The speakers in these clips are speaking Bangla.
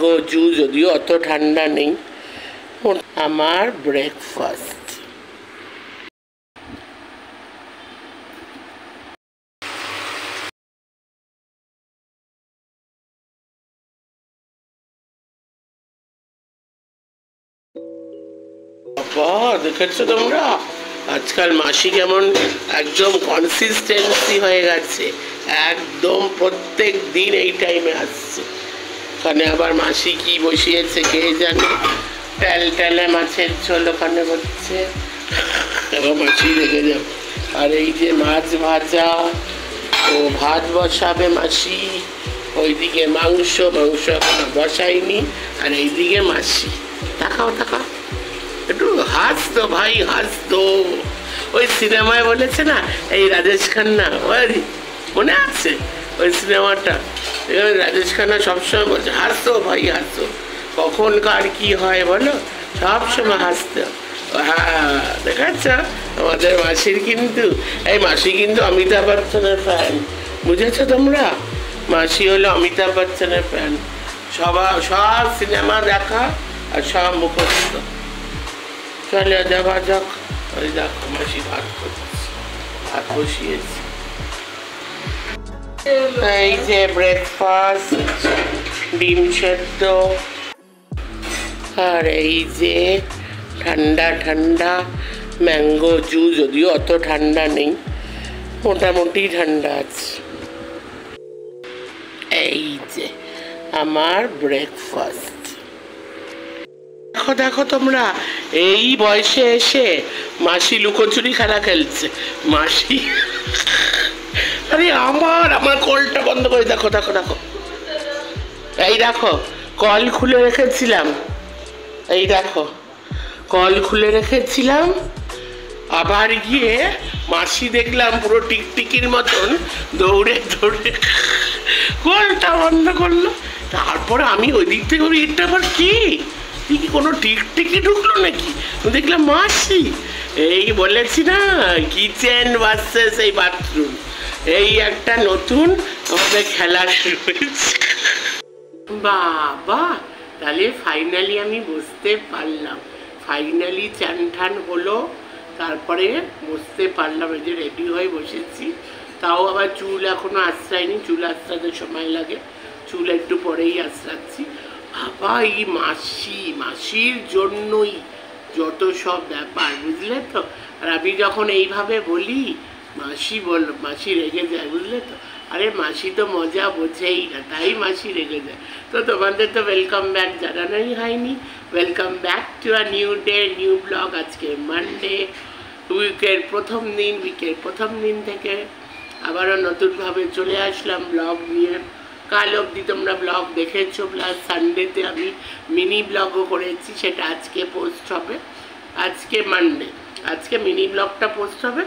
ম্যাঙ্গো জুস, যদিও অত ঠান্ডা নেই। আমার ব্রেকফাস্ট। বাবা, দেখেছো তোমরা আজকাল মাসি কেমন একদম কনসিস্টেন্সি হয়ে গেছে, একদম প্রত্যেক দিন এই টাইমে আসছে। ওখানে আবার মাসি কি বসিয়েছে কে জানে, টেলে মাছের ঝোল ওখানে হচ্ছে, এবার মাসি রেখে যাবে। আর এই যে মাছ ভাজা, ও ভাত বসাবে মাসি, ওইদিকে মাংস এখনো বসাইনি, আর এইদিকে মাসি। তাকাও একটু হাসতো ভাই, হাসতো। ওই সিনেমায় বলেছে না, এই রাজেশ খান্না, ওই মনে আছে ওই সিনেমাটা, রাজেশ খান্না সবসময় বলছে হাসতো ভাই হাসতো, কখন কার কি হয় বলো, সবসময় হাসতো। হ্যাঁ দেখাচ্ছ আমাদের মাসির, কিন্তু এই মাসি কিন্তু অমিতাভ বচ্চনের ফ্যান, বুঝেছো তোমরা? মাসি হলো অমিতাভ বচ্চনের ফ্যান, সব সিনেমা দেখা আর সব মুখস্থ। চলে যাওয়া যাক। ওই দেখো মাসি ভাত বসিয়েছি। এই যে ব্রেকফাস্ট, ডিম সেদ্ধ, আর এই যে ঠান্ডা ম্যাঙ্গো জুস, যদিও অত ঠান্ডা নেই, মোটামুটি ঠান্ডা আছে। এই যে আমার ব্রেকফাস্ট। দেখো তোমরা, এই বয়সে এসে মাসি লুকোচুরি খেলা খেলছে। মাসি আরে আমার কলটা বন্ধ করে দেখো, এই দেখো কল খুলে রেখেছিলাম, এই দেখো কল খুলে রেখেছিলাম, আবার গিয়ে মাসি দেখলাম পুরো টিকটিকির মতন দৌড়ে কলটা বন্ধ করলো। তারপরে আমি ওই দিক থেকে এটা আবার কি কোনো টিকটিকি ঢুকলো নাকি, দেখলাম মাসি। এই বলেছি না, কিচেন ভার্সেস এই বাথরুম, এই একটা নতুন আমাদের খেলা শুরু হয়েছে। বাবা, তাহলে ফাইনালি আমি বুঝতে পারলাম, ফাইনালি চান ঠান হলো, তারপরে বুঝতে পারলাম এই যে রেডি হয়ে বসেছি। তাও আবার চুল এখনো আশ্রায়নি, চুল আশ্রাতে সময় লাগে, চুল একটু পরেই আশ্রাচ্ছি। বাবা, এই মাসির জন্যই যত সব ব্যাপার, বুঝলে তো? আর আমি যখন এইভাবে বলি মাসি রেগে যায়, বুঝলে তো? আরে মাসি তো মজা বোঝেই না, তাই মাসি রেগে যায়। তো তোমাদের তো ওয়েলকাম ব্যাক জানানোই হয়নি। Welcome back to a new day, new blog. আজকে মানডে, উইকের প্রথম দিন থেকে আবারও নতুনভাবে চলে আসলাম ব্লগ নিয়ে। কাল অবধি তোমরা ব্লগ দেখেছো, প্লাস সানডেতে আমি মিনি ব্লগও করেছি, সেটা আজকে পোস্ট হবে। আজকে মানডে, আজকে মিনি ব্লগটা পোস্ট হবে।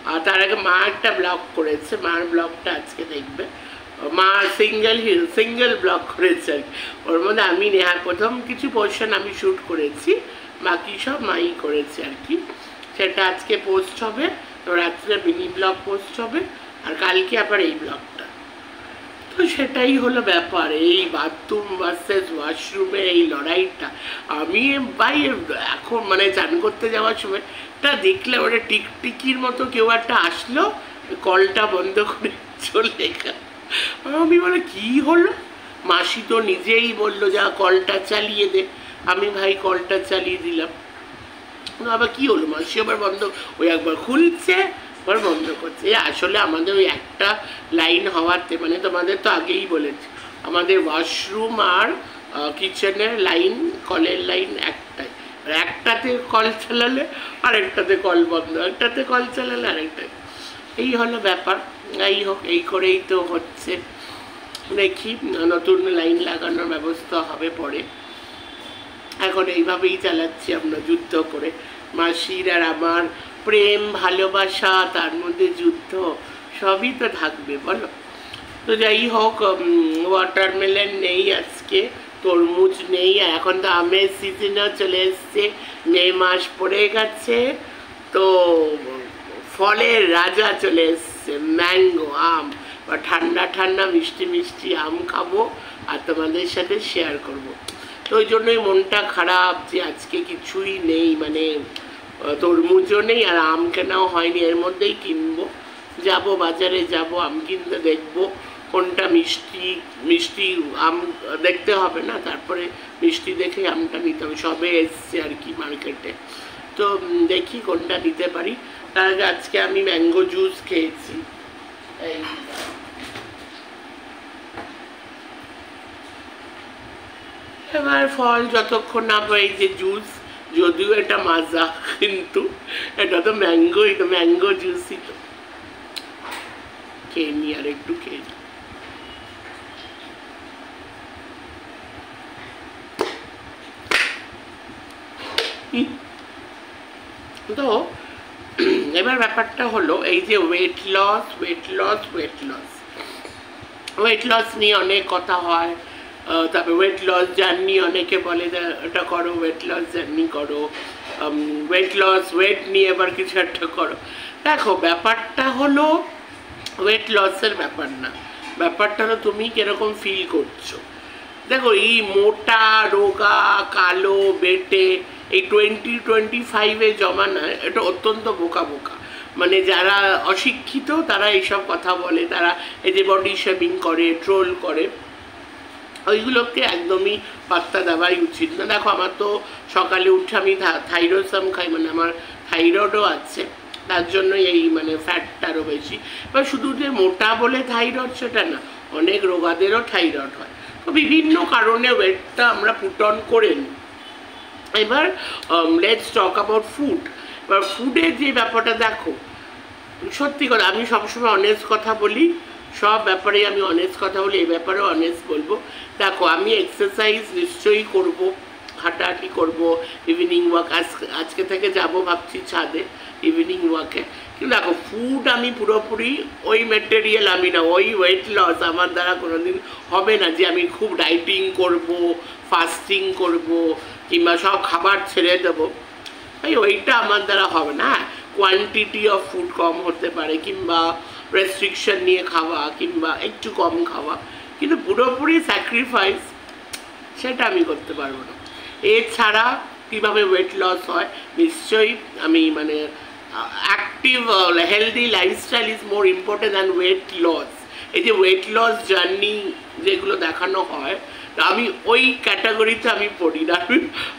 আর তার আগে মা একটা ব্লগ করেছে, মার ব্লগটা আজকে দেখবে। মা সিঙ্গেল ব্লগ করেছে আর কি, ওর মধ্যে আমি নেহার প্রথম কিছু পোর্শন আমি শ্যুট করেছি, বাকি সব মাই করেছে আর কি। সেটা আজকে পোস্ট হবে, তো রাত্রে মিনি ব্লগ পোস্ট হবে, আর কালকে আবার এই ব্লগটা। তো সেটাই হলো ব্যাপার, এই বাথরুম ভার্সেস ওয়াশরুমের এই লড়াইটা। আমি ভাই এখন মানে চান করতে যাওয়ার সময় টা দেখলে ওটা টিকটিকির মতো কেউ একটা আসলো, কলটা বন্ধ করে চলে গেল। আমি বলে কি হলো, মাসি তো নিজেই বললো যা কলটা চালিয়ে দে। আমি ভাই কলটা চালিয়ে দিলাম, আবার কি হলো, মাসি আবার বন্ধ, ওই একবার খুলছে আবার বন্ধ করছে। আসলে আমাদের ওই একটা লাইন হওয়াতে, মানে তোমাদের তো আগেই বলেছি, আমাদের ওয়াশরুম আর কিচেনের লাইন, কলের লাইন একটাই, আর একটাতে কল চালালে আরেকটাতে কল বন্ধ, একটাতে কল চালালে আরেকটাতে। এই হলো ব্যাপার। যাই হোক, এই করেই তো হচ্ছে। দেখি নতুন লাইন লাগানোর ব্যবস্থা হবে পরে, এখন এইভাবেই চালাচ্ছি আমরা যুদ্ধ করে। মাসির আর আমার প্রেম ভালোবাসা, তার মধ্যে যুদ্ধ, সবই তো থাকবে বলো। তো যাই হোক, ওয়াটারমেলন নেই আজকে, তরমুজ নেই, এখন তো আমের সিজনও চলে এসছে, মে মাস পড়ে গেছে, তো ফলের রাজা চলে এসছে ম্যাঙ্গো, আম। বা ঠান্ডা মিষ্টি আম খাবো, আর তোমাদের সাথে শেয়ার করব। তো ওই জন্যই মনটা খারাপ যে আজকে কিছুই নেই, মানে তরমুজও নেই আর আম কেনাও হয়নি, এর মধ্যেই কিনবো। যাব বাজারে, যাব আম কিনতে, দেখবো কোনটা মিষ্টি মিষ্টি আম দেখতে হবে না, তারপরে মিষ্টি দেখে আমটা নিতে হবে। সবে এসছে আর কি মার্কেটে, তো দেখি কোনটা নিতে পারি। তার আগে আজকে আমি ম্যাঙ্গো জুস খেয়েছি। এবার ফল যতক্ষণ না পাই, যে জুস, যদিও এটা মাজা, কিন্তু এটা তো ম্যাঙ্গোই, তো ম্যাঙ্গো জুসই তো। খেয়ে নি, আর একটু খেয়ে নি। তো এবার ব্যাপারটা হলো এই যে ওয়েট লস নিয়ে অনেক কথা হয়। তারপরে ওয়েট লস জার্নি, অনেকে বলে এটা করো, ওয়েট লস জার্নি করো, ওয়েট নিয়ে এবার কিছু একটা করো। দেখো ব্যাপারটা হলো ওয়েট লসের ব্যাপার না, ব্যাপারটা হলো তুমি কিরকম ফিল করছো। দেখো এই মোটা রোগা কালো বেটে এই 2025 জমানায় এটা অত্যন্ত বোকা, মানে যারা অশিক্ষিত তারা এইসব কথা বলে, তারা এই যে বডি শেপিং করে, ট্রোল করে, ওইগুলোকে একদমই পাত্তা দেওয়াই উচিত না। দেখো আমার তো সকালে উঠে আমি থাইরোসাম খাই, মানে আমার থাইরয়েডও আছে, তার জন্য এই মানে ফ্যাটটারও বেশি। এবার শুধু যে মোটা বলে থাইরয়েড সেটা না, অনেক রোগাদেরও থাইরয়েড হয়। তো বিভিন্ন কারণে ওয়েটটা আমরা পুট অন করে নিই। এবার লেটস টক অ্যাবাউট ফুড। এবার ফুডের যে ব্যাপারটা দেখো, সত্যি কথা আমি সবসময় অনেস্ট কথা বলি, সব ব্যাপারেই আমি অনেস্ট কথা বলি, এই ব্যাপারেও অনেস্ট বলবো। দেখো আমি এক্সারসাইজ নিশ্চয়ই করব, হাঁটাহাঁটি করব, ইভিনিং ওয়াক, আজকে থেকে যাব ভাবছি ছাদে ইভিনিং ওয়াকে। কিন্তু দেখো ফুড আমি পুরোপুরি ওই ম্যাটেরিয়াল আমি না, ওই ওয়েট লস আমার দ্বারা কোনোদিন হবে না যে আমি খুব ডাইটিং করব, ফাস্টিং করব, কিংবা সব খাবার ছেড়ে দেবো, ওইটা আমার দ্বারা হবে না। কোয়ান্টিটি অফ ফুড কম হতে পারে, কিংবা রেস্ট্রিকশন নিয়ে খাওয়া, কিংবা একটু কম খাওয়া, কিন্তু পুরোপুরি স্যাক্রিফাইস সেটা আমি করতে পারবো না। এছাড়া কীভাবে ওয়েট লস হয়, নিশ্চয়ই আমি মানে active healthy lifestyle is more important than weight loss. এই যে ওয়েট লস জার্নি যেগুলো দেখানো হয়, আমি ওই ক্যাটাগরিতে আমি পড়ি না।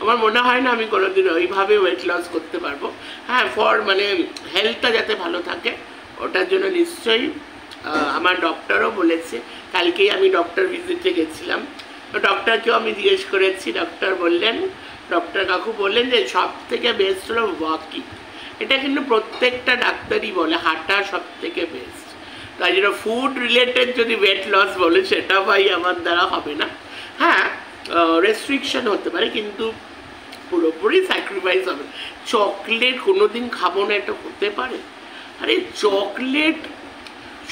আমার মনে হয় না আমি কোনোদিন ওইভাবে ওয়েট লস করতে পারবো। হ্যাঁ, ফর মানে হেলথটা যাতে ভালো থাকে ওটার জন্য নিশ্চয়ই আমার ডক্টরও বলেছে। কালকেই আমি ডক্টর ভিজিটে গেছিলাম, ডক্টরকেও আমি জিজ্ঞেস করেছি, ডক্টর কাকু বললেন যে সব থেকে বেস্ট হলো ওয়াকিং। এটা কিন্তু প্রত্যেকটা ডাক্তারই বলে, হাঁটা সব থেকে বেস্ট। তাই জন্য ফুড রিলেটেড যদি ওয়েট লস বলে সেটা ভাই আমার দ্বারা হবে না। হ্যাঁ, রেস্ট্রিকশন হতে পারে, কিন্তু পুরোপুরি স্যাক্রিফাইস হবে। চকলেট কোনোদিন খাবো না এটা হতে পারে? আরে চকলেট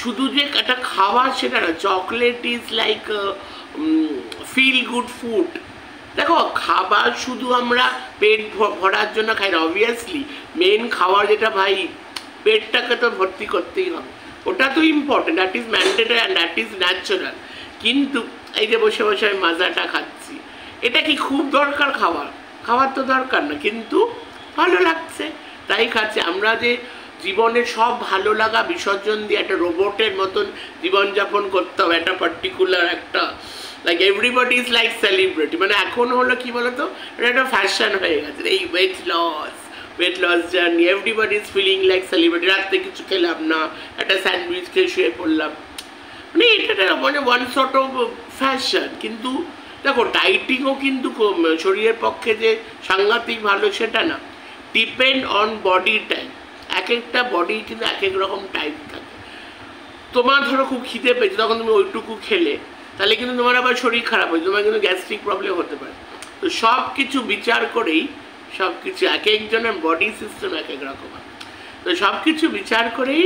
শুধু যে একটা খাওয়া সেটা না, chocolate is like feel good food. দেখো খাবার শুধু আমরা পেট ভরার জন্য খাই না, অবভিয়াসলি মেন খাওয়ার যেটা ভাই পেটটাকে তো ভর্তি করতেই হবে, ওটা তো important, that is mandatory and that is natural. কিন্তু এই যে বসে বসে আমি মাজাটা খাচ্ছি, এটা কি খুব দরকার? খাওয়ার তো দরকার না, কিন্তু ভালো লাগছে তাই খাচ্ছি। আমরা যে জীবনে সব ভালো লাগা বিসর্জন দিয়ে একটা রোবটের মতন জীবনযাপন করতে হবে, একটা পার্টিকুলার একটা like everybody is like celebrity, মানে এখন হলো কি বলতো, এটা একটা ফ্যাশন হয়ে গেছে এই weight loss journey, everybody is feeling like celebrity. রাত্রে কিছু খেলাম না, একটা স্যান্ডউইচ খেয়ে শুয়ে পড়লাম, মানে এটা মানে ওয়ান সর্ট অফ ফ্যাশন। কিন্তু দেখো ডাইটিংও কিন্তু শরীরের পক্ষে যে সাংঘাতিক ভালো সেটা না, ডিপেন্ড অন বডি টাইপ। এক একটা বডি কিন্তু এক এক রকম টাইপ থাকে। তোমার ধরো খুব খিদে পেয়েছে, তখন তুমি ওইটুকু খেলে, তাহলে কিন্তু তোমার আবার শরীর খারাপ হয়েছে, তোমার কিন্তু গ্যাস্ট্রিক প্রবলেম হতে পারে। তো সব কিছু বিচার করেই সব কিছু, এক একজনের বডি সিস্টেম এক এক রকম, তো সব কিছু বিচার করেই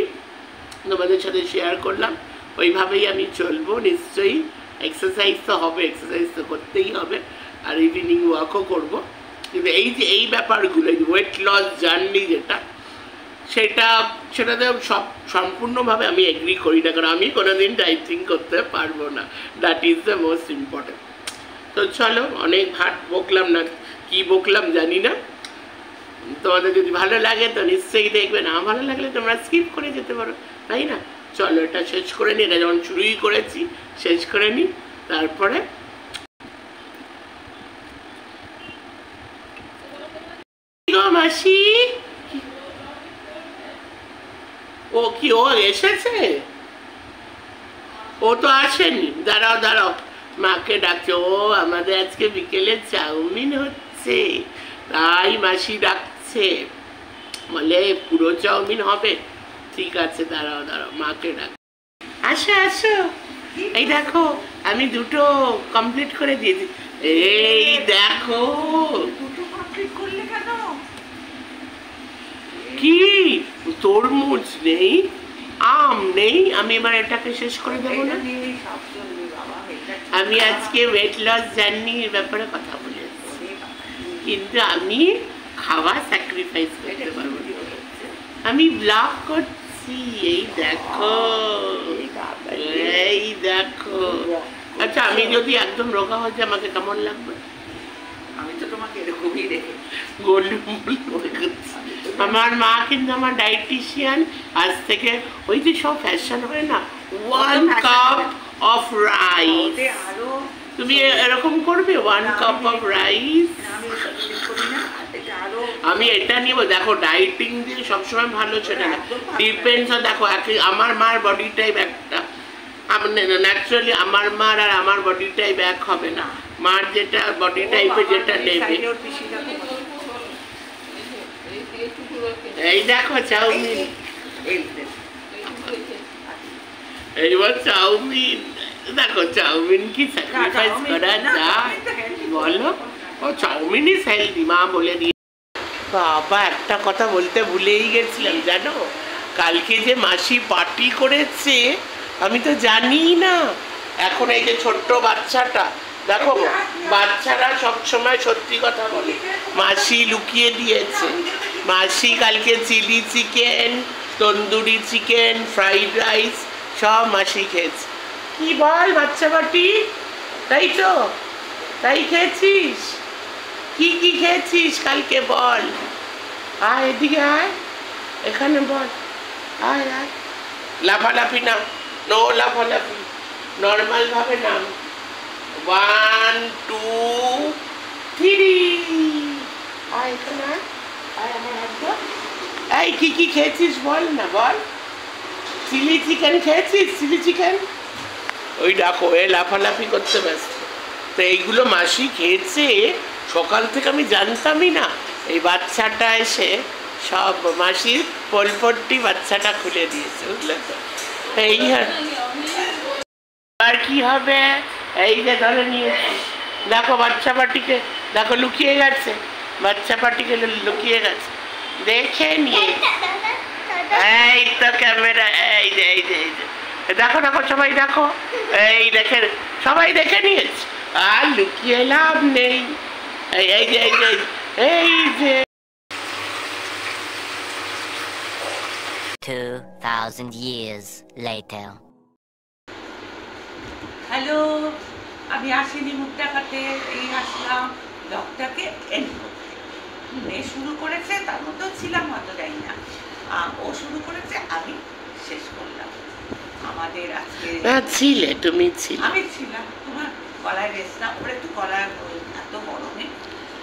তোমাদের সাথে শেয়ার করলাম। ওইভাবেই আমি চলবো। নিশ্চয়ই এক্সারসাইজ তো হবে, এক্সারসাইজ তো করতেই হবে, আর ইভিনিং ওয়াকও করবো। কিন্তু এই যে এই ব্যাপারগুলো, ওয়েট লস জার্নি যেটা, সেটা সেটাতে সব সম্পূর্ণভাবে আমি এগ্রি করি না, কারণ আমি কোনোদিন ডাইটিং করতে পারবো না। That is the most important. তো চলো, অনেক ভাট বকলাম, না কি বকলাম জানি না। তোমাদের যদি ভালো লাগে তো নিশ্চয়ই দেখবে, না ভালো লাগলে তোমরা স্কিপ করে যেতে পারো, তাই না? চলো এটা শেষ করে নিই, এটা যখন শুরুই করেছি শেষ করে নিই, তারপরে মাসি ও কি ও এসেছে? ও তো আসেনি, দাঁড়াও দাঁড়াও, মাকে ডাকছে। ও আমাদের আজকে বিকেলে চাউমিন হচ্ছে, তাই মাসি ডাকছে, বলে পুরো চাউমিন হবে। ঠিক আছে, দাঁড়াও দাঁড়াও, মাকে ডাক। আসো আসো, এই দেখো আমি দুটো কমপ্লিট করে দিয়েছি। এই দেখো। কি তরমুজ নেই, আম নেই, আমি এবার এটাকে শেষ করে দেবো না? আমি আজকে ওয়েট লস জার্নির ব্যাপারে কথা বলেছি, কিন্তু আমি খাওয়া স্যাক্রিফাইস করতে পারবো না। আমি ব্লগ করছি, এই দেখো, এই দেখো। আচ্ছা, আমি যদি একদম রোগা হয়ে যাই আমাকে কেমন লাগবে? আমি তো তোমাকে এরকমই দেখি, আমার মা কিন্তু আমার ডায়েটিশিয়ান। আজ থেকে ওই যে সব ফ্যাশন হয় না, 1 কাপ অফ রাইস, তুমি এরকম করবে 1 কাপ অফ রাইস। আমি এটা নিব। দেখো, ডায়েটিং দিয়ে সবসময় ভালো সেটা না, ডিপেন্ডস। দেখো আমার মার বডি টাইপ একটা, ন্যাচারালি আমার মার আর আমার বডি টাইপ এক হবে না। মার যেটা বডি টাইপের যেটা নেবে। এই দেখো চাউমিন, এইবার চাউমিন দেখো, চাউমিন কি স্যাক্রিফাইস করা যায় বলো? ও চাউমিন ইজ হেলদি, মা বলে দিয়ে। বাবা, একটা কথা বলতে ভুলেই গেছিলাম, জানো কালকে যে মাসি পার্টি করেছে আমি তো জানি না। এখন এই যে ছোট্ট বাচ্চাটা, দেখো বাচ্চারা সবসময় সত্যি কথা বলে, মাসি লুকিয়ে দিয়েছে। মাসি কালকে chilli chicken, tandoori chicken, fried rice সব মাসি খেয়েছে। কি বল বাচ্চা বাটি, তাই তো? তাই খেয়েছিস? কি কি খেয়েছিস কালকে বল? আয় এদিকে আয়, এখানে বল, আয় আয়। লাফালাফি না, নো লাফালাফি, নর্মাল ভাবে নাম। 1 2 3, আয় এখানে আয়, আয় আমার হাত ধর। এই কি কি খেয়েছিস বল না, বল। চিলি চিকেন খেয়েছিস? চিলি চিকেন, ওই ডাকো, এ লাফালাফি করতে ব্যস্ত। তো এইগুলো মাসি খেয়েছে সকাল থেকে, আমি জানতামই না। এই বাচ্চাটা এসে সব মাসির পোলপট্টি বাচ্চাটা খুলে দিয়েছে, বুঝলে তো? এই আর কি হবে, এই যে ধরে নিয়েছি। দেখো বাচ্চা পাটিকে, দেখো লুকিয়ে গেছে, বাচ্চা পাটিকে লুকিয়ে গেছে, দেখে নিয়ে। এই তো ক্যামেরা, এই যে এই যে এই যে দেখো দেখো, সবাই দেখো, এই দেখে, সবাই দেখে নিয়েছে, আর লুকিয়ে লাভ নেই। এই যে এই যে এই যে 2000 years later. হ্যালো, আমি আসিনি মুখ দেখাতে, এই আসলাম ব্লগটাকে এন্ড করতে। মেয়ে শুরু করেছে, তার মধ্যেও ছিলাম হয়তো, জানি না। ও শুরু করেছে, আমি শেষ করলাম। আমাদের আজকে ছিলে, তুমি ছিলে, আমি ছিলাম। তোমার গলায় রেস্ট না, ওর একটু গলায় এত গরমে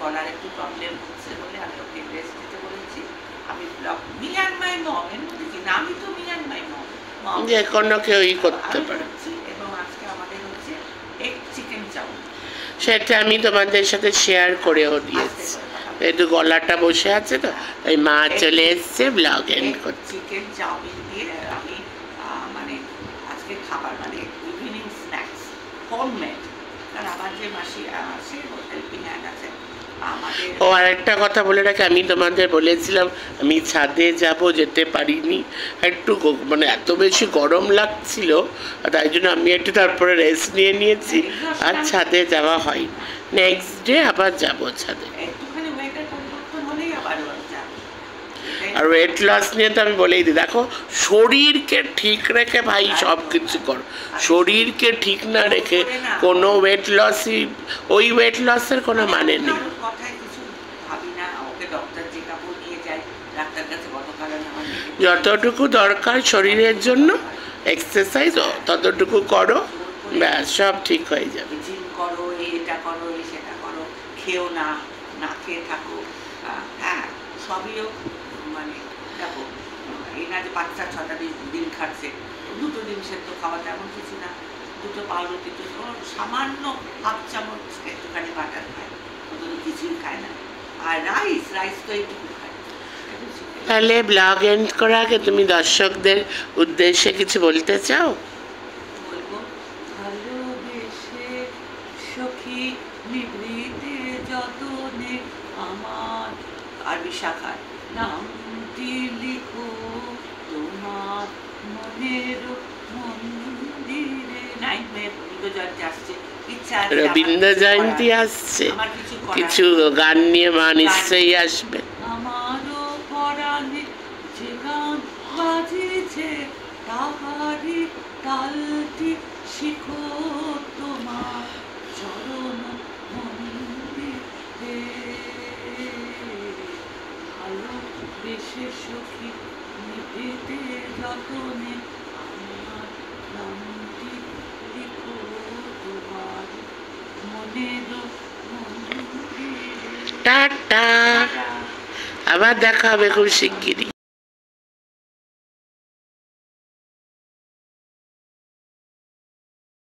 গলার একটু প্রবলেম হচ্ছে বলে আমি ওকে রেস্ট দিতে বলেছি। আমি ব্লগ মি অ্যান্ড মাই মম এর মধ্যে কি না, আমি তো মি অ্যান্ড মাই মম যে কোনো কেউই করতে পারে। এবং আজকে আমাদের হচ্ছে এগ চিকেন চাউমিন, সেটা আমি তোমাদের সাথে শেয়ার করেও দিয়েছি। একটু গলাটা বসে আছে তো, ওই মা চলে এসছে ব্লগ এন্ড করতে। চিকেন চাউমিন দিয়ে আমি মানে আজকে খাবার, মানে ইভিনিং স্ন্যাক্স হোমমেড। কারণ আমার যে মাসি আছে হেল্পিং হ্যান্ড আছে আমাদের। ও আর একটা কথা বলে রাখি, আমি তোমাদের বলেছিলাম আমি ছাদে যাব, যেতে পারিনি, একটু মানে এত বেশি গরম লাগছিল, তাই জন্য আমি একটু তারপরে রেস্ট নিয়ে নিয়েছি, আর ছাদে যাওয়া হয়। নেক্সট ডে আবার যাব ছাদে। একটুখানি ওয়েদার পরিবর্তন হলেই আবার যাবো। আর ওয়েট লস নিয়ে তো আমি বলেই দিই, দেখো শরীরকে ঠিক রেখে ভাই সব কিছু করো। শরীরকে ঠিক না রেখে কোনো ওয়েট লসই, ওই ওয়েট লসের কোনো মানে নেই। কারোর কথায় কিছু ভাবি না, ওকে ডক্টর চেকআপও নিয়ে যাই, ডাক্তার কাছে গতকাল আমার যতটুকু দরকার শরীরের জন্য এক্সারসাইজ ততটুকু করো, ব্যাস সব ঠিক হয়ে যাবে। জিম করো, এটা করো, সেটা করো, খেও না, না খেয়ে থাকো। হ্যাঁ, সবইও মানে দেখো, এই না যে 5-6টা ডিম খাচ্ছে, 2টো ডিম সেদ্ধ খাওয়াতে এমন কিছু না, 2টো পাউরুটি, সামান্য হাফ চামচ একটুখানি বাটার খায়, ওগুলো কিছুই খায় না। আর রাইস তো এইটুকু খায়। তাহলে ব্লগ এন্ড করার আগে তুমি দর্শকদের উদ্দেশ্যে কিছু বলতে চাও? বলবো, ভালোবেসে সখী নিভৃতে যতনে আমার আরবি শাখার নামটি লিখো তোমার মনের মন্দিরে। রবীন্দ্র জয়ন্তী আসছে, ইচ্ছা আছে রবীন্দ্র জয়ন্তী আসছে, আমার কিছু করার কিছু গান নিয়ে মা নিশ্চয়ই আসবে। আমারও পরাণে যে গান বাজিছে তাহারি তালটি শিখো তোমার চরণ মন্দিরে। ভালোবেসে সখী নিভৃতে যতনে আমার নামটি লিখো তোমার মনের মন্দিরে। টাটা, আবার দেখা হবে খুব শিগগিরই।